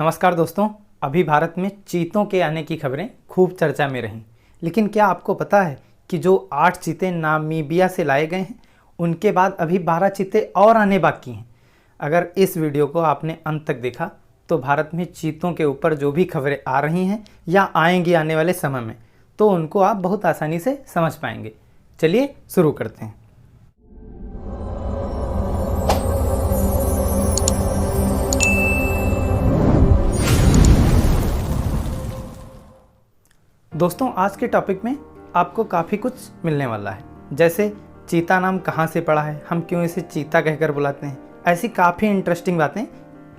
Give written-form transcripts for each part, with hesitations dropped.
नमस्कार दोस्तों। अभी भारत में चीतों के आने की खबरें खूब चर्चा में रहीं, लेकिन क्या आपको पता है कि जो 8 चीते नामीबिया से लाए गए हैं उनके बाद अभी 12 चीते और आने बाकी हैं। अगर इस वीडियो को आपने अंत तक देखा तो भारत में चीतों के ऊपर जो भी खबरें आ रही हैं या आएंगी आने वाले समय में, तो उनको आप बहुत आसानी से समझ पाएंगे। चलिए शुरू करते हैं। दोस्तों, आज के टॉपिक में आपको काफ़ी कुछ मिलने वाला है, जैसे चीता नाम कहाँ से पड़ा है, हम क्यों इसे चीता कहकर बुलाते हैं, ऐसी काफ़ी इंटरेस्टिंग बातें।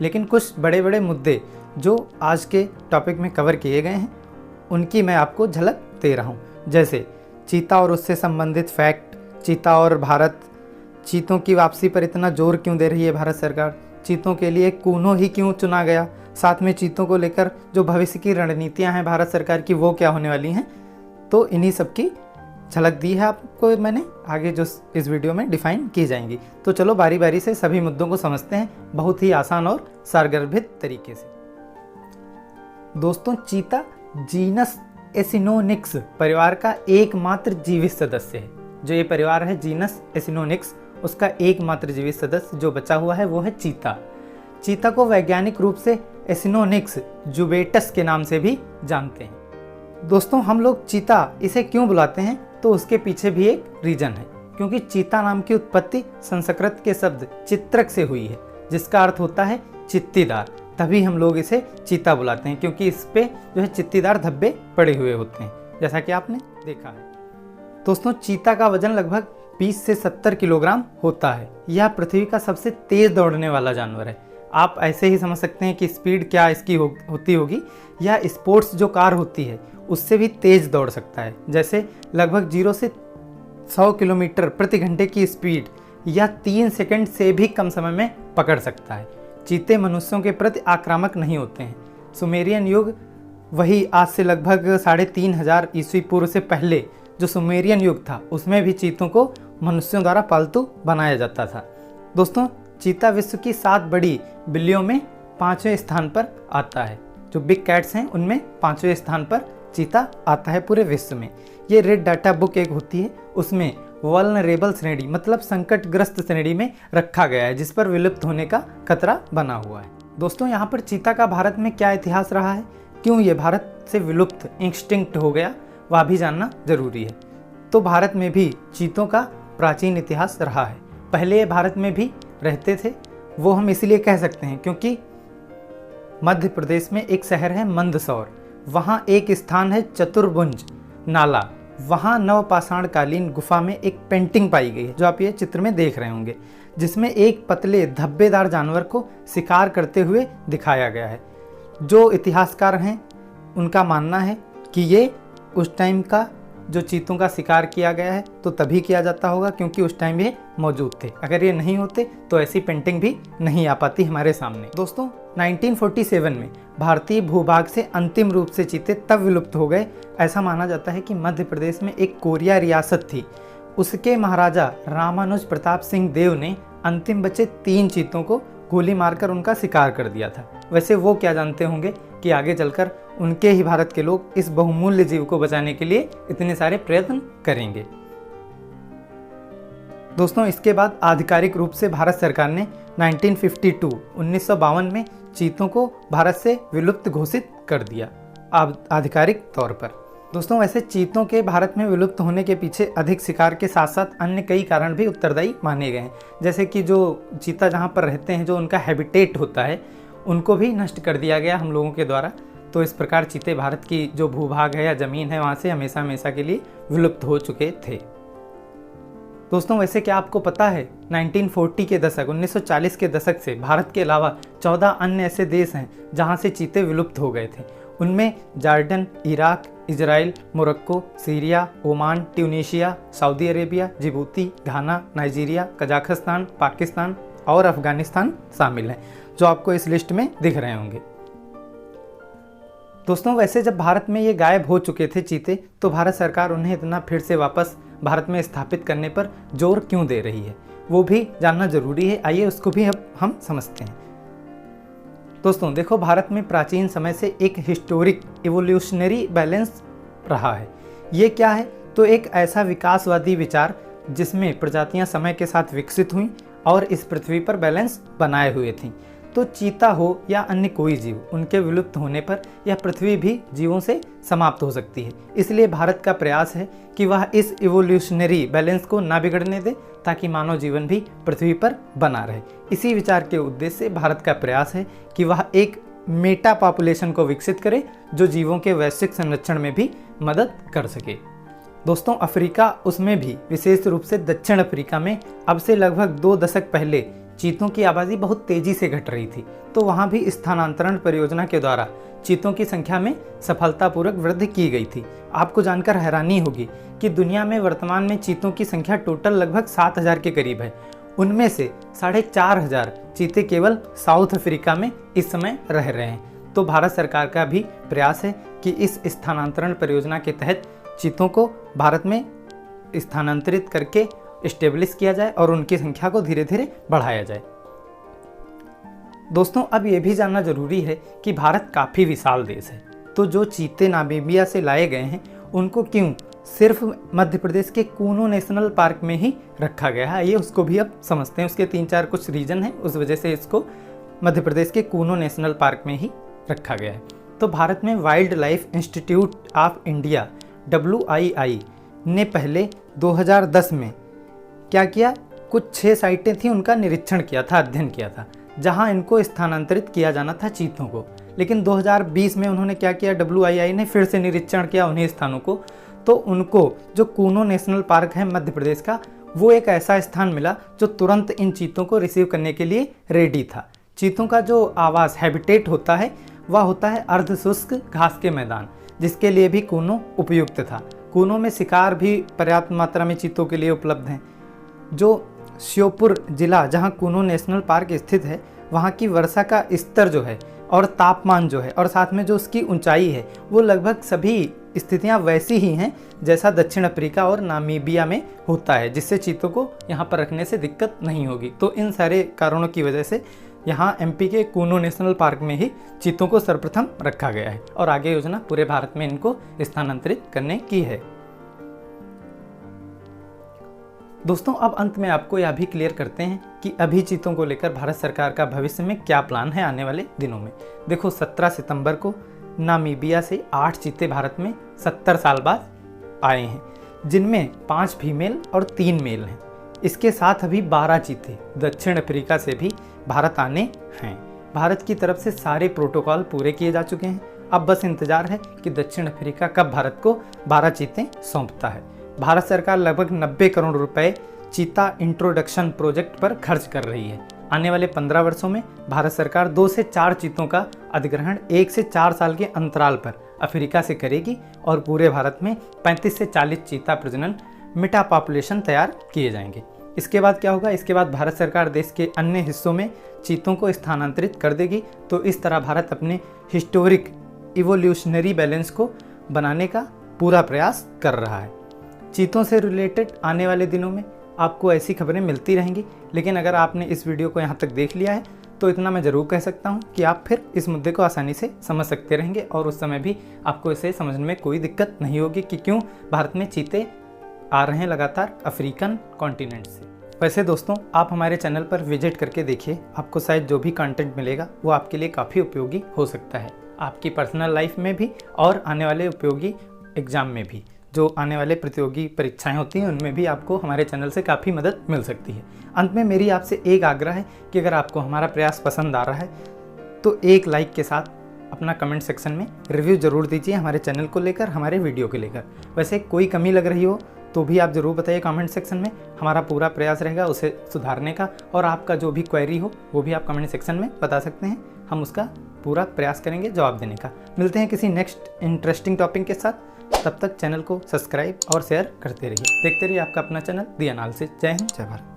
लेकिन कुछ बड़े बड़े मुद्दे जो आज के टॉपिक में कवर किए गए हैं उनकी मैं आपको झलक दे रहा हूँ। जैसे चीता और उससे संबंधित फैक्ट, चीता और भारत, चीतों की वापसी पर इतना जोर क्यों दे रही है भारत सरकार, चीतों के लिए कूनो ही क्यों चुना गया, साथ में चीतों को लेकर जो भविष्य की रणनीतियां हैं भारत सरकार की वो क्या होने वाली हैं। तो इन्हीं सब की झलक दी है आपको मैंने, आगे जो इस वीडियो में डिफाइन की जाएंगी। तो चलो बारी बारी से सभी मुद्दों को समझते हैं बहुत ही आसान और सारगर्भित तरीके से। दोस्तों, चीता जीनस एसिनोनिक्स परिवार का एकमात्र जीवित सदस्य है। जो ये परिवार है जीनस एसिनोनिक्स, उसका एकमात्र जीवित सदस्य जो बचा हुआ है वो है चीता। चीता को वैज्ञानिक रूप से एसिनोनिक्स जुबेटस के नाम से भी जानते हैं। दोस्तों, हम लोग चीता इसे क्यों बुलाते हैं तो उसके पीछे भी एक रीजन है, क्योंकि चीता नाम की उत्पत्ति संस्कृत के शब्द चित्रक से हुई है, जिसका अर्थ होता है चित्तीदार। तभी हम लोग इसे चीता बुलाते हैं, क्योंकि इस पे जो है चित्तीदार धब्बे पड़े हुए होते हैं, जैसा कि आपने देखा है। दोस्तों, चीता का वजन लगभग 20 से 70 किलोग्राम होता है। यह पृथ्वी का सबसे तेज दौड़ने वाला जानवर है। आप ऐसे ही समझ सकते हैं कि स्पीड क्या इसकी होती होगी, या स्पोर्ट्स जो कार होती है उससे भी तेज दौड़ सकता है। जैसे लगभग 0 से 100 किलोमीटर प्रति घंटे की स्पीड या 3 सेकंड से भी कम समय में पकड़ सकता है। चीते मनुष्यों के प्रति आक्रामक नहीं होते हैं। सुमेरियन युग, वही आज से लगभग 3500 ईस्वी पूर्व से पहले जो सुमेरियन युग था, उसमें भी चीतों को मनुष्यों द्वारा पालतू बनाया जाता था। दोस्तों, चीता विश्व की 7 बड़ी बिल्लियों में 5वें स्थान पर आता है। जो बिग कैट्स हैं उनमें 5वें स्थान पर चीता आता है पूरे विश्व में। ये रेड डाटा बुक एक होती है, उसमें वल्नरेबल श्रेणी मतलब संकटग्रस्त श्रेणी में रखा गया है, जिस पर विलुप्त होने का खतरा बना हुआ है। दोस्तों, यहाँ पर चीता का भारत में क्या इतिहास रहा है, क्यों ये भारत से विलुप्त एक्सटिंक्ट हो गया, वह भी जानना जरूरी है। तो भारत में भी चीतों का प्राचीन इतिहास रहा है। पहले ये भारत में भी रहते थे। वो हम इसलिए कह सकते हैं क्योंकि मध्य प्रदेश में एक शहर है मंदसौर, वहाँ एक स्थान है चतुर्भुज नाला, वहाँ नवपाषाण कालीन गुफा में एक पेंटिंग पाई गई है जो आप ये चित्र में देख रहे होंगे, जिसमें एक पतले धब्बेदार जानवर को शिकार करते हुए दिखाया गया है। जो इतिहासकार हैं उनका मानना है कि ये उस टाइम का जो चीतों का शिकार किया गया है तो तभी किया जाता होगा क्योंकि उस टाइम ये मौजूद थे। अगर ये नहीं होते तो ऐसी पेंटिंग भी नहीं आ पाती हमारे सामने। दोस्तों, 1947 में भारतीय भूभाग से अंतिम रूप से चीते तब विलुप्त हो गए। ऐसा माना जाता है कि मध्य प्रदेश में एक कोरिया रियासत थी, उसके महाराजा रामानुज प्रताप सिंह देव ने अंतिम बचे 3 चीतों को गोली मारकर उनका शिकार कर दिया था। वैसे वो क्या जानते होंगे कि आगे चलकर उनके ही भारत के लोग इस बहुमूल्य जीव को बचाने के लिए इतने सारे प्रयत्न करेंगे। दोस्तों, इसके बाद आधिकारिक रूप से भारत सरकार ने 1952 में चीतों को भारत से विलुप्त घोषित कर दिया आधिकारिक तौर पर। दोस्तों, वैसे चीतों के भारत में विलुप्त होने के पीछे अधिक शिकार के साथ साथ अन्य कई कारण भी उत्तरदायी माने गए हैं। जैसे कि जो चीता जहाँ पर रहते हैं, जो उनका हैबिटेट होता है, उनको भी नष्ट कर दिया गया हम लोगों के द्वारा। तो इस प्रकार चीते भारत की जो भूभाग है या ज़मीन है वहाँ से हमेशा हमेशा के लिए विलुप्त हो चुके थे। दोस्तों, वैसे क्या आपको पता है 1940 के दशक 1940 के दशक से भारत के अलावा 14 अन्य ऐसे देश हैं जहाँ से चीते विलुप्त हो गए थे। उनमें Jordan, Iraq, Israel, Morocco, Syria, Oman, Tunisia, Saudi Arabia, Djibouti, Ghana, Nigeria, Kazakhstan, Pakistan और अफगानिस्तान शामिल हैं, जो आपको इस लिस्ट में दिख रहे होंगे। दोस्तों, वैसे जब भारत में ये गायब हो चुके थे चीते, तो भारत सरकार उन्हें इतना फिर से वापस भारत में स्थापित करने पर जोर क्यों दे रही है, वो भी जानना जरूरी है। आइए उसको भी अब हम समझते हैं। दोस्तों देखो, भारत में प्राचीन समय से एक हिस्टोरिक इवोल्यूशनरी बैलेंस रहा है। ये क्या है? तो एक ऐसा विकासवादी विचार जिसमें प्रजातियां समय के साथ विकसित हुईं और इस पृथ्वी पर बैलेंस बनाए हुए थीं। तो चीता हो या अन्य कोई जीव, उनके विलुप्त होने पर यह पृथ्वी भी जीवों से समाप्त हो सकती है। इसलिए भारत का प्रयास है कि वह इस इवोल्यूशनरी बैलेंस को ना बिगड़ने दे, ताकि मानव जीवन भी पृथ्वी पर बना रहे। इसी विचार के उद्देश्य से भारत का प्रयास है कि वह एक मेटा पॉपुलेशन को विकसित करे जो जीवों के वैश्विक संरक्षण में भी मदद कर सके। दोस्तों, अफ्रीका, उसमें भी विशेष रूप से दक्षिण अफ्रीका में अब से लगभग 2 दशक पहले चीतों की आबादी बहुत तेजी से घट रही थी। तो वहाँ भी स्थानांतरण परियोजना के द्वारा चीतों की संख्या में सफलतापूर्वक वृद्धि की गई थी। आपको जानकर हैरानी होगी कि दुनिया में वर्तमान में चीतों की संख्या टोटल लगभग 7000 के करीब है। उनमें से 4500 चीते केवल साउथ अफ्रीका में इस समय रह रहे हैं। तो भारत सरकार का भी प्रयास है कि इस स्थानांतरण परियोजना के तहत चीतों को भारत में स्थानांतरित करके स्टेब्लिश किया जाए और उनकी संख्या को धीरे धीरे बढ़ाया जाए। दोस्तों, अब ये भी जानना जरूरी है कि भारत काफ़ी विशाल देश है। तो जो चीते नामीबिया से लाए गए हैं उनको क्यों सिर्फ मध्य प्रदेश के कूनो नेशनल पार्क में ही रखा गया है, ये उसको भी अब समझते हैं। उसके 3-4 कुछ रीजन हैं, उस वजह से इसको मध्य प्रदेश के कूनो नेशनल पार्क में ही रखा गया है। तो भारत में wild life institute of India WII ने पहले 2010 में क्या किया, कुछ 6 साइटें थी, उनका निरीक्षण किया था, अध्ययन किया था, जहां इनको स्थानांतरित किया जाना था चीतों को। लेकिन 2020 में उन्होंने क्या किया, WII ने फिर से निरीक्षण किया उन्हीं स्थानों को। तो उनको जो कूनो नेशनल पार्क है मध्य प्रदेश का, वो एक ऐसा स्थान मिला जो तुरंत इन चीतों को रिसीव करने के लिए रेडी था। चीतों का जो आवास हैबिटेट होता है वह होता है अर्धशुष्क घास के मैदान, जिसके लिए भी कूनो उपयुक्त था। कूनो में शिकार भी पर्याप्त मात्रा में चीतों के लिए उपलब्ध हैं। जो श्योपुर जिला जहां कूनो नेशनल पार्क स्थित है, वहां की वर्षा का स्तर जो है और तापमान जो है और साथ में जो उसकी ऊंचाई है, वो लगभग सभी स्थितियां वैसी ही हैं जैसा दक्षिण अफ्रीका और नामीबिया में होता है, जिससे चीतों को यहाँ पर रखने से दिक्कत नहीं होगी। तो इन सारे कारणों की वजह से यहाँ MP के कूनो नेशनल पार्क में ही चीतों को सर्वप्रथम रखा गया है और आगे योजना पूरे भारत में इनको स्थानांतरित करने की है। दोस्तों, अब अंत में आपको यह भी क्लियर करते हैं कि अभी चीतों को लेकर भारत सरकार का भविष्य में क्या प्लान है आने वाले दिनों में। देखो, 17 सितंबर को नामीबिया से 8 चीते भारत में 70 साल बाद आए हैं, जिनमें 5 फीमेल और 3 मेल हैं। इसके साथ अभी 12 चीते दक्षिण अफ्रीका से भी भारत आने हैं। भारत की तरफ से सारे प्रोटोकॉल पूरे किए जा चुके हैं। अब बस इंतजार है कि दक्षिण अफ्रीका कब भारत को 12 चीते सौंपता है। भारत सरकार लगभग 90 करोड़ रुपए चीता इंट्रोडक्शन प्रोजेक्ट पर खर्च कर रही है। आने वाले 15 वर्षों में भारत सरकार 2 से 4 चीतों का अधिग्रहण 1 से 4 साल के अंतराल पर अफ्रीका से करेगी और पूरे भारत में 35 से 40 चीता प्रजनन मेटा पॉपुलेशन तैयार किए जाएंगे। इसके बाद क्या होगा? इसके बाद भारत सरकार देश के अन्य हिस्सों में चीतों को स्थानांतरित कर देगी। तो इस तरह भारत अपने हिस्टोरिक इवोल्यूशनरी बैलेंस को बनाने का पूरा प्रयास कर रहा है। चीतों से रिलेटेड आने वाले दिनों में आपको ऐसी खबरें मिलती रहेंगी। लेकिन अगर आपने इस वीडियो को यहाँ तक देख लिया है तो इतना मैं ज़रूर कह सकता हूँ कि आप फिर इस मुद्दे को आसानी से समझ सकते रहेंगे और उस समय भी आपको इसे समझने में कोई दिक्कत नहीं होगी कि क्यों भारत में चीते आ रहे हैं लगातार अफ्रीकन कॉन्टिनेंट से। वैसे दोस्तों, आप हमारे चैनल पर विजिट करके देखिए, आपको शायद जो भी कंटेंट मिलेगा वो आपके लिए काफ़ी उपयोगी हो सकता है, आपकी पर्सनल लाइफ में भी और आने वाले उपयोगी एग्ज़ाम में भी। जो आने वाले प्रतियोगी परीक्षाएं होती हैं उनमें भी आपको हमारे चैनल से काफ़ी मदद मिल सकती है। अंत में मेरी आपसे एक आग्रह है कि अगर आपको हमारा प्रयास पसंद आ रहा है तो एक लाइक के साथ अपना कमेंट सेक्शन में रिव्यू ज़रूर दीजिए हमारे चैनल को लेकर, हमारे वीडियो को लेकर। वैसे कोई कमी लग रही हो तो भी आप ज़रूर बताइए कमेंट सेक्शन में, हमारा पूरा प्रयास रहेगा उसे सुधारने का। और आपका जो भी क्वेरी हो वो भी आप कमेंट सेक्शन में बता सकते हैं, हम उसका पूरा प्रयास करेंगे जवाब देने का। मिलते हैं किसी नेक्स्ट इंटरेस्टिंग टॉपिक के साथ, तब तक चैनल को सब्सक्राइब और शेयर करते रहिए। देखते रहिए आपका अपना चैनल दी एनालिसिस। जय हिंद, जय भारत।